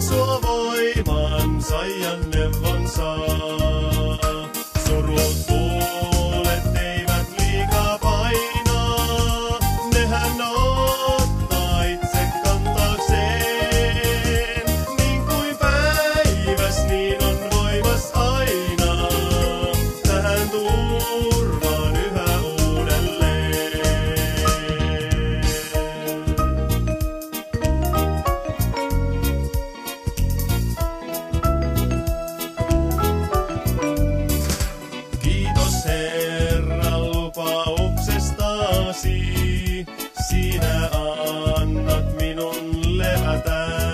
sua voiman saijan neuvon saa. Surut tuulet eivät liikaa painaa, nehän ottaa itse kantaakseen. Niin kuin päiväs, niin on voimas aina, tähän turvaan yhä uudelleen. Kiitos Herra lupauksestasi, sinä annat minun levätä.